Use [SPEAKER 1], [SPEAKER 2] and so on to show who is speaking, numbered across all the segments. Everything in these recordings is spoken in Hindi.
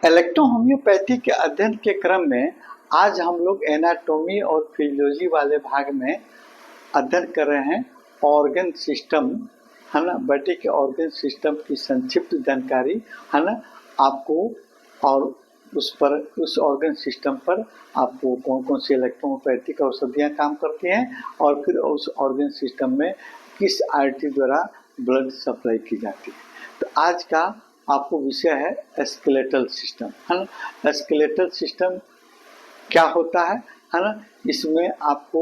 [SPEAKER 1] इलेक्ट्रोहोम्योपैथी के अध्ययन के क्रम में आज हम लोग एनाटॉमी और फिजियोलॉजी वाले भाग में अध्ययन कर रहे हैं ऑर्गन सिस्टम, है ना। बॉडी के ऑर्गन सिस्टम की संक्षिप्त जानकारी, है ना, आपको, और उस ऑर्गन सिस्टम पर आपको कौन कौन सी इलेक्ट्रोहोम्योपैथिक औषधियाँ काम करती हैं और फिर उस ऑर्गन सिस्टम में किस आर्टरी द्वारा ब्लड सप्लाई की जाती है। तो आज का आपको विषय है स्केलेटल सिस्टम, है ना। स्केलेटल सिस्टम क्या होता है ना। इसमें आपको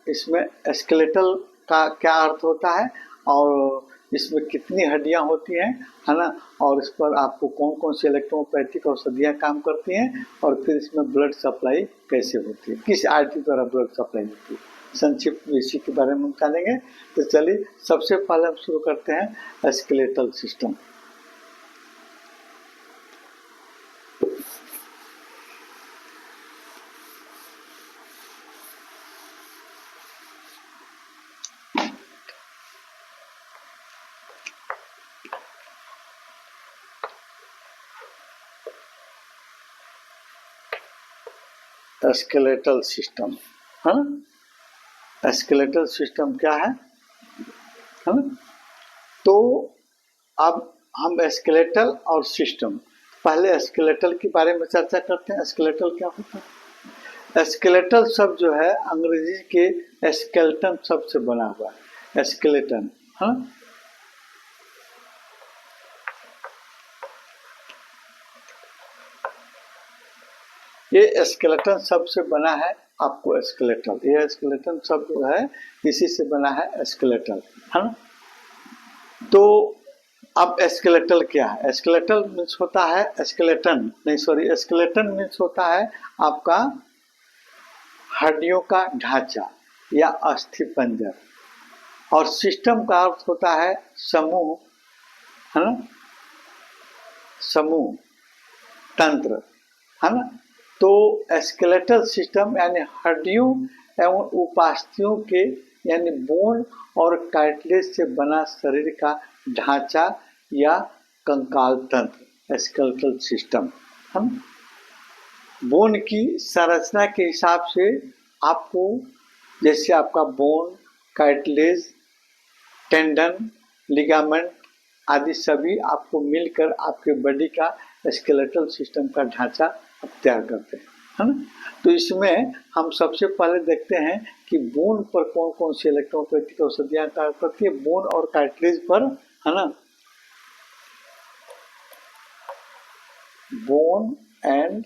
[SPEAKER 1] इसमें स्केलेटल का क्या अर्थ होता है और इसमें कितनी हड्डियां होती हैं, है ना, और इस पर आपको कौन कौन सी इलेक्ट्रोपैथिक औषधियाँ काम करती हैं और फिर इसमें ब्लड सप्लाई कैसे होती है, किस आर्टरी द्वारा ब्लड सप्लाई होती है, संक्षिप्त इसी के बारे में हम जानेंगे। तो चलिए सबसे पहले हम शुरू करते हैं स्केलेटल सिस्टम। स्केलेटल सिस्टम, है ना। स्केलेटल सिस्टम क्या है ना। तो अब हम स्केलेटल और सिस्टम, पहले स्केलेटल के बारे में चर्चा करते हैं। स्केलेटल क्या होता है। स्केलेटल शब्द जो है अंग्रेजी के स्केलेटन शब्द से बना हुआ है। स्केलेटन, हाँ, ये स्केलेटन शब्द से बना है आपको स्केलेटल, ये स्केलेटन शब्द जो है इसी से बना है स्केलेटल, है ना। तो अब स्केलेटल क्या है। स्केलेटल मीन्स होता है स्केलेटन, नहीं सॉरी, स्केलेटन मीन्स होता है आपका हड्डियों का ढांचा या अस्थिपंजर, और सिस्टम का अर्थ होता है समूह, है ना, समूह, तंत्र, है ना। तो स्केलेटल सिस्टम यानी हड्डियों एवं उपास्थियों के यानी बोन और कार्टिलेज से बना शरीर का ढांचा या कंकाल तंत्र स्केलेटल सिस्टम। हम बोन की संरचना के हिसाब से आपको, जैसे आपका बोन, कार्टिलेज, टेंडन, लिगामेंट आदि सभी आपको मिलकर आपके बॉडी का स्केलेटल सिस्टम का ढांचा तैयार करते हैं, है ना। तो इसमें हम सबसे पहले देखते हैं कि बोन पर कौन कौन सी इलेक्ट्रोपैथिक औषधियाँ कार्य करती है। बोन और कार्टिलेज पर, है ना, बोन एंड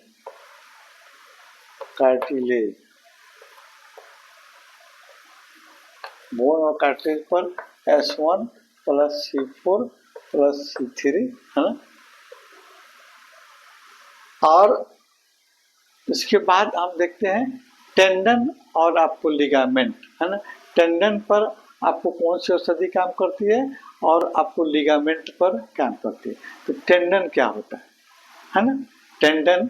[SPEAKER 1] कार्टिलेज, बोन और कार्टिलेज पर S1 + C4 + C3, है ना। और इसके बाद हम देखते हैं टेंडन और आपको लिगामेंट, है ना। टेंडन पर आपको कौन सी औषधि काम करती है और आपको लिगामेंट पर काम करती है। तो टेंडन क्या होता है ना। टेंडन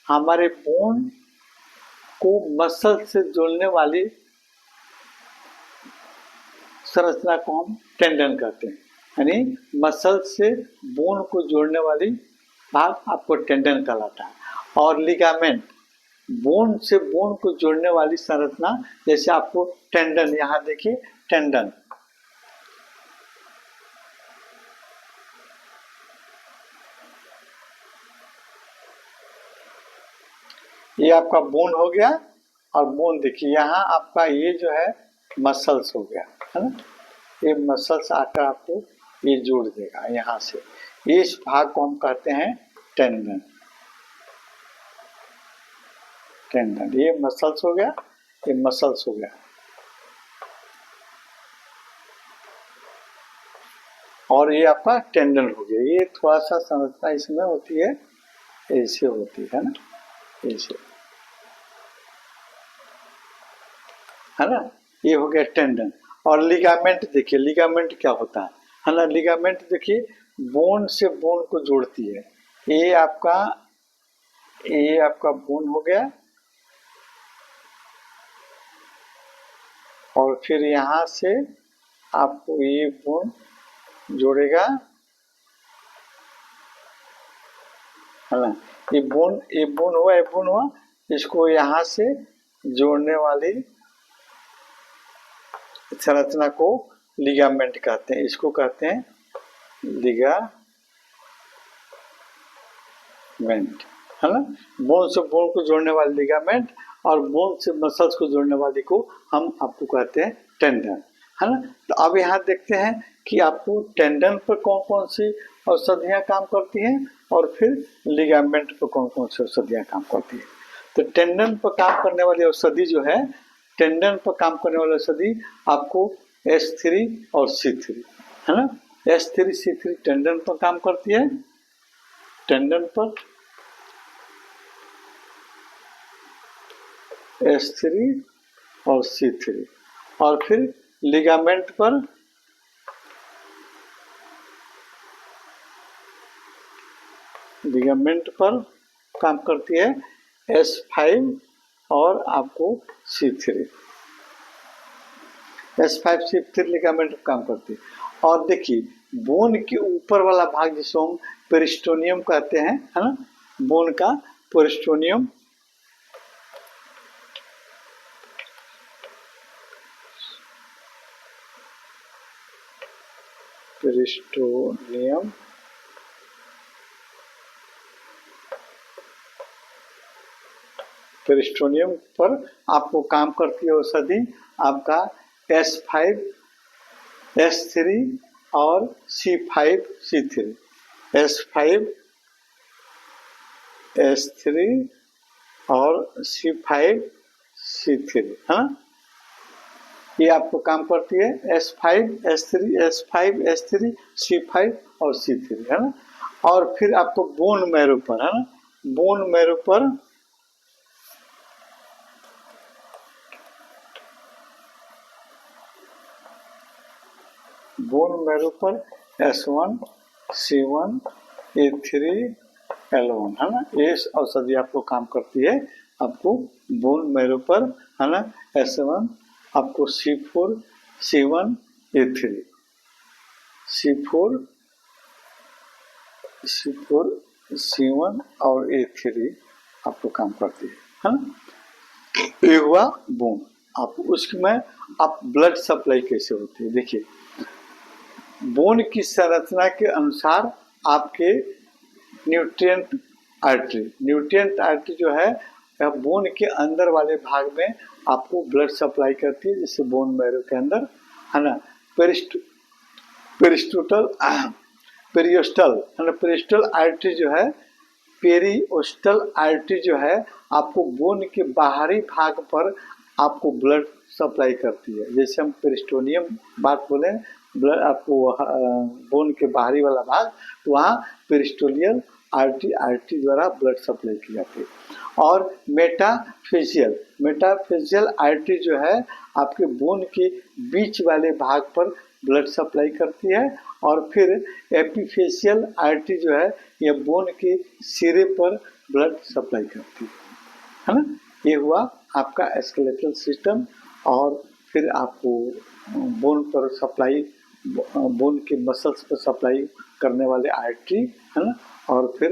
[SPEAKER 1] हमारे बोन को मसल से जोड़ने वाली संरचना को हम टेंडन कहते हैं, यानी मसल से बोन को जोड़ने वाली भाग आपको टेंडन कहलाता है। और लिगामेंट बोन से बोन को जोड़ने वाली संरचना, जैसे आपको टेंडन, यहाँ देखिए टेंडन, ये आपका बोन हो गया। और बोन देखिए यहाँ आपका ये जो है मसल्स हो गया, है ना। ये मसल्स आकर आपको ये जोड़ देगा यहाँ से, इस भाग को हम कहते हैं टेंडन। टेंडन ये मसल्स हो गया, ये मसल्स हो गया। और ये आपका टेंडन हो गया। ये थोड़ा सा संरचना इसमें होती है, ऐसे होती है ना, ऐसे, है ना। ये हो गया टेंडन। और लिगामेंट देखिए, लिगामेंट क्या होता है ना। लिगामेंट देखिए बोन से बोन को जोड़ती है। ये आपका बोन हो गया, और फिर यहाँ से आपको ये बोन जोड़ेगा है ना। ये बोन हुआ, ये बोन हुआ, इसको यहाँ से जोड़ने वाली संरचना को लिगामेंट कहते हैं, इसको कहते हैं लिगामेंट, है ना। बोन से बोन को जोड़ने वाली लिगामेंट और बोन से मसल्स को जोड़ने वाली को हम आपको कहते हैं टेंडन, है ना। तो अब यहाँ देखते हैं कि आपको टेंडन पर कौन कौन सी औषधियाँ काम करती हैं और फिर लिगामेंट पर कौन कौन सी औषधियाँ काम करती है। तो टेंडन पर काम करने वाली औषधि जो है, टेंडन पर काम करने वाली औषधि आपको H3 और C3, है ना। H3 C3 टेंडन पर काम करती है, टेंडन पर H3 और C3, और फिर लिगामेंट पर काम करती है S5 और आपको C3, S5 C3 लिगामेंट पर काम करती है। और देखिए बोन के ऊपर वाला भाग जिसको हम पेरिस्टोनियम कहते हैं, है ना, बोन का पेरिस्टोनियम, पेरिस्टोनियम पर आपको काम करती है औषधि आपका S5 S3 और C5 C3, S5 S3 और C5 C3, है ना। ये आपको काम करती है S5 S3 S5 S3 C5 और C3, है ना। और फिर आपको बोन मैरो पर, है ना, बोन मैरो पर S1 C1 A3 L1, है ना। ये औषधि आपको काम करती है आपको बोन मैरो पर, है ना। S1 आपको C4 C1 A3 C4 C1 और A3 आपको काम करती है ना। ये हुआ बोन। आप उसमें आप ब्लड सप्लाई कैसे होती है, देखिए बोन की संरचना के अनुसार आपके न्यूट्रिएंट आर्टरी जो है बोन के अंदर वाले भाग में आपको ब्लड सप्लाई करती है, जैसे बोन मैरो के अंदर, है ना। पेरिस्टल है ना, पेरिस्टल आर्टरी जो है, पेरिओस्टल आर्टरी जो है आपको बोन के बाहरी भाग पर आपको ब्लड सप्लाई करती है। जैसे हम पेरिस्टोनियम बात बोले, ब्लड आपको बोन के बाहरी वाला भाग, तो वहाँ पेरिस्टोलियल आर्टरी द्वारा ब्लड सप्लाई की जाती है। और मेटाफेजियल आर्टरी जो है आपके बोन के बीच वाले भाग पर ब्लड सप्लाई करती है। और फिर एपिफेशियल आर्टरी जो है यह बोन के सिरे पर ब्लड सप्लाई करती है ना। ये हुआ आपका स्केलेटल सिस्टम। और फिर आपको बोन पर सप्लाई, बोन के मसल्स पर सप्लाई करने वाले आर्टरी, है ना। और फिर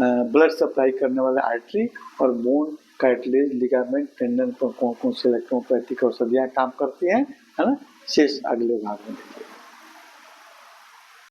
[SPEAKER 1] ब्लड सप्लाई करने वाले आर्टरी और बोन कार्टिलेज लिगामेंट टेंडन पर कौन कौन से इलेक्ट्रोपैथिक औषधियाँ काम करती हैं, है ना। शेष अगले भाग में देखिए।